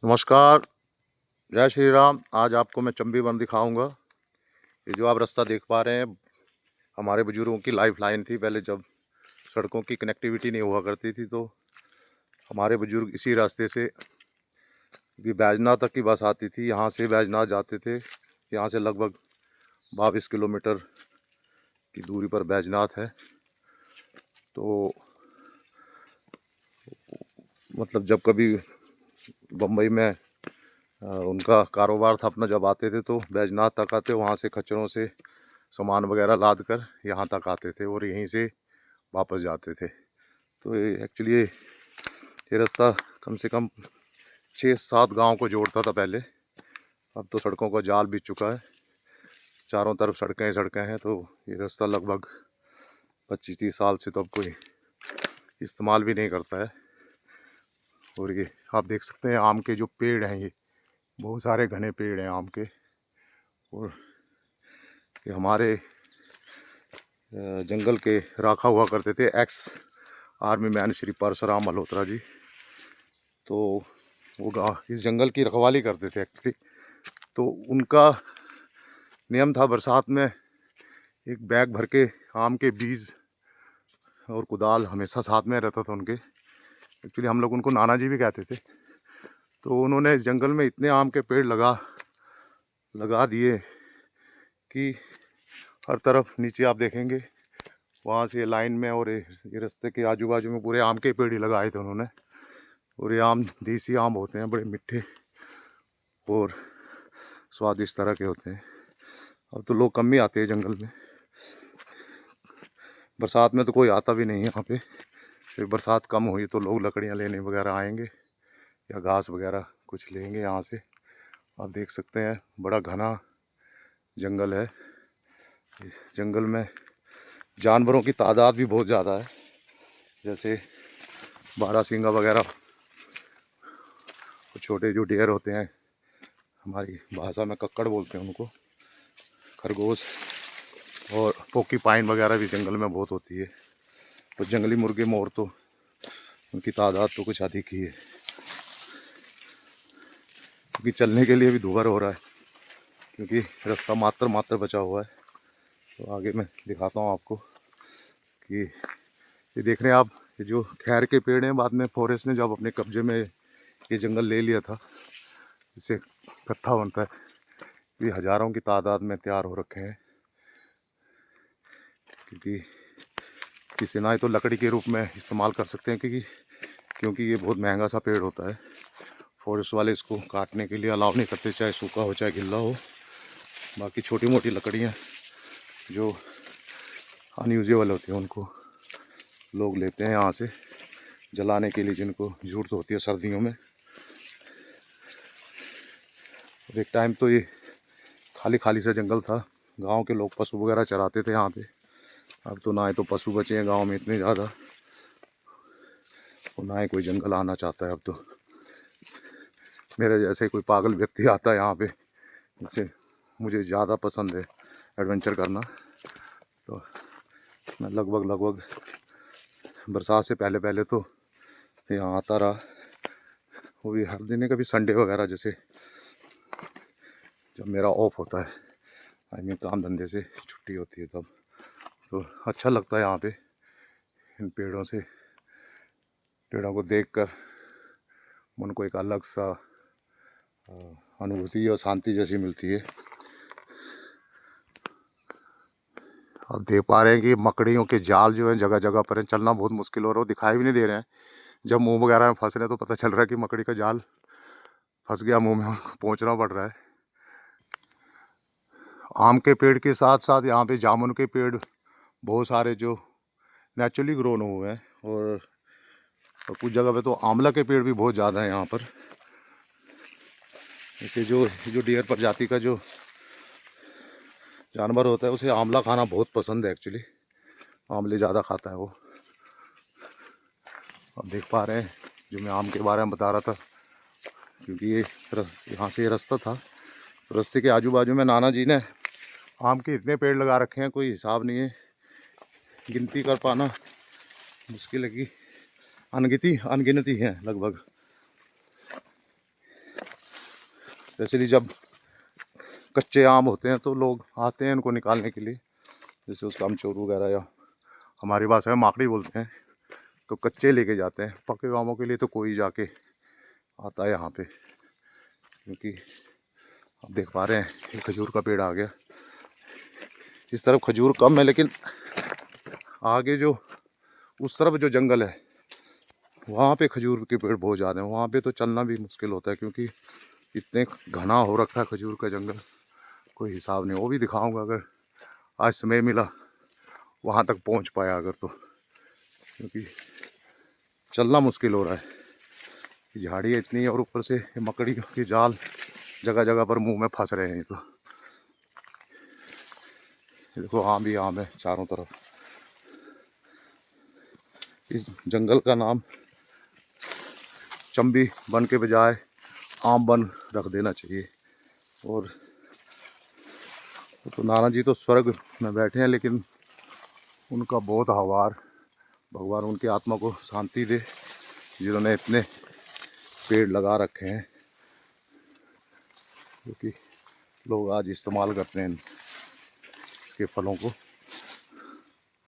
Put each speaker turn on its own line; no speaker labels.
नमस्कार, जय श्री राम। आज आपको मैं चंबी वन दिखाऊंगा। ये जो आप रास्ता देख पा रहे हैं, हमारे बुजुर्गों की लाइफ लाइन थी। पहले जब सड़कों की कनेक्टिविटी नहीं हुआ करती थी तो हमारे बुजुर्ग इसी रास्ते से भी बैजनाथ तक की बस आती थी। यहाँ से बैजनाथ जाते थे। यहाँ से लगभग 22 किलोमीटर की दूरी पर बैजनाथ है। तो मतलब जब कभी बम्बई में उनका कारोबार था अपना, जब आते थे तो बैजनाथ तक आते, वहाँ से खच्चरों से सामान वगैरह लाद कर यहाँ तक आते थे और यहीं से वापस जाते थे। तो एक्चुअली ये रास्ता कम से कम 6-7 गांव को जोड़ता था पहले। अब तो सड़कों का जाल बिछ चुका है, चारों तरफ सड़कें सड़कें हैं। तो ये रास्ता लगभग 25-30 साल से तो अब कोई इस्तेमाल भी नहीं करता है। और ये आप देख सकते हैं आम के जो पेड़ हैं, ये बहुत सारे घने पेड़ हैं आम के। और ये हमारे जंगल के राखा हुआ करते थे ex army man Shri Parshuram Malhotra ji. तो वो इस जंगल की रखवाली करते थे एक्चुअली। तो उनका नियम था, बरसात में एक बैग भर के आम के बीज और कुदाल हमेशा साथ में रहता था उनके। एक्चुअली हम लोग उनको नाना जी भी कहते थे। तो उन्होंने इस जंगल में इतने आम के पेड़ लगा दिए कि हर तरफ नीचे आप देखेंगे वहाँ से लाइन में और ये रास्ते के आजू बाजू में पूरे आम के पेड़ ही लगाए थे उन्होंने। और ये आम देसी आम होते हैं, बड़े मीठे और स्वादिष्ट तरह के होते हैं। अब तो लोग कम ही आते हैं जंगल में, बरसात में तो कोई आता भी नहीं है यहाँ पे। फिर बरसात कम हुई तो लोग लकड़ियाँ लेने वगैरह आएंगे या घास वगैरह कुछ लेंगे यहाँ से। आप देख सकते हैं बड़ा घना जंगल है। इस जंगल में जानवरों की तादाद भी बहुत ज़्यादा है, जैसे बारहसिंगा वगैरह, छोटे जो डियर होते हैं, हमारी भाषा में कक्कड़ बोलते हैं उनको, खरगोश और पोर्क्यूपाइन वगैरह भी जंगल में बहुत होती है। तो जंगली मुर्गे मोर तो उनकी तादाद तो कुछ अधिक ही है, क्योंकि चलने के लिए भी दुभर हो रहा है, क्योंकि रास्ता मात्र बचा हुआ है। तो आगे मैं दिखाता हूँ आपको कि ये देख रहे हैं आप, ये जो खैर के पेड़ हैं, बाद में फॉरेस्ट ने जब अपने कब्जे में ये जंगल ले लिया था, इससे कत्था बनता है, ये हज़ारों की तादाद में तैयार हो रखे हैं। क्योंकि किसी ना तो लकड़ी के रूप में इस्तेमाल कर सकते हैं, क्योंकि ये बहुत महंगा सा पेड़ होता है। फॉरेस्ट वाले इसको काटने के लिए अलाउ नहीं करते, चाहे सूखा हो चाहे गिल्ला हो। बाकी छोटी मोटी लकड़ियाँ जो अनयूजेबल होती हैं उनको लोग लेते हैं यहाँ से जलाने के लिए, जिनको ज़रूरत होती है सर्दियों में। एक टाइम तो ये खाली सा जंगल था, गांव के लोग पशु वगैरह चराते थे यहाँ पे। अब तो ना ही तो पशु बचे हैं गांव में इतने ज़्यादा, और ना ही कोई जंगल आना चाहता है अब तो। मेरे जैसे कोई पागल व्यक्ति आता है यहाँ पे, जिससे मुझे ज़्यादा पसंद है एडवेंचर करना, तो मैं लगभग बरसात से पहले तो यहाँ आता रहा। वो भी हर दिन, कभी संडे वगैरह, जैसे जब मेरा ऑफ होता है, आई मीन काम धंधे से छुट्टी होती है, तब तो अच्छा लगता है यहाँ पे इन पेड़ों को देखकर मन को एक अलग सा अनुभूति और शांति जैसी मिलती है। आप देख पा रहे हैं कि मकड़ियों के जाल जो है जगह जगह पर है, चलना बहुत मुश्किल हो रहा है, दिखाई भी नहीं दे रहे हैं। जब मुंह वगैरह में फंस रहे हैं तो पता चल रहा है कि मकड़ी का जाल फंस गया मुंह में, पहुंचना पड़ रहा है। आम के पेड़ के साथ साथ यहाँ पे जामुन के पेड़ बहुत सारे जो नेचुरली ग्रोन हुए हैं, और कुछ जगह पे तो आंवला के पेड़ भी बहुत ज़्यादा है यहाँ पर। जैसे जो डियर प्रजाति का जो जानवर होता है, उसे आंवला खाना बहुत पसंद है एक्चुअली, आंवले ज़्यादा खाता है वो। आप देख पा रहे हैं जो मैं आम के बारे में बता रहा था, क्योंकि ये यहाँ से ये रास्ता था, रास्ते के आजू बाजू में नाना जी ने आम के इतने पेड़ लगा रखे हैं, कोई हिसाब नहीं है, गिनती कर पाना मुश्किल है कि अनगिनती हैं लगभग। जैसे कि जब कच्चे आम होते हैं तो लोग आते हैं इनको निकालने के लिए, जैसे उसका अमचूर वगैरह, या हमारी भाषा में माकड़ी बोलते हैं, तो कच्चे लेके जाते हैं। पके आमों के लिए तो कोई जाके आता है यहाँ पे, क्योंकि आप देख पा रहे हैं ये खजूर का पेड़ आ गया। इस तरफ खजूर कम है, लेकिन आगे जो उस तरफ जो जंगल है वहाँ पे खजूर के पेड़ बहुत ज़्यादा हैं। वहाँ पे तो चलना भी मुश्किल होता है, क्योंकि इतने घना हो रखा है खजूर का जंगल, कोई हिसाब नहीं। वो भी दिखाऊंगा अगर आज समय मिला, वहाँ तक पहुँच पाया अगर तो, क्योंकि चलना मुश्किल हो रहा है। झाड़ियाँ इतनी है और ऊपर से मकड़ी के जाल जगह जगह पर मुंह में फंस रहे हैं। तो देखो आम ही आम है चारों तरफ। इस जंगल का नाम चंबी वन के बजाय आम वन रख देना चाहिए। और तो नाना जी तो स्वर्ग में बैठे हैं, लेकिन उनका बहुत आभार, भगवान उनकी आत्मा को शांति दे, जिन्होंने इतने पेड़ लगा रखे हैं जो कि लोग आज इस्तेमाल करते हैं इसके फलों को।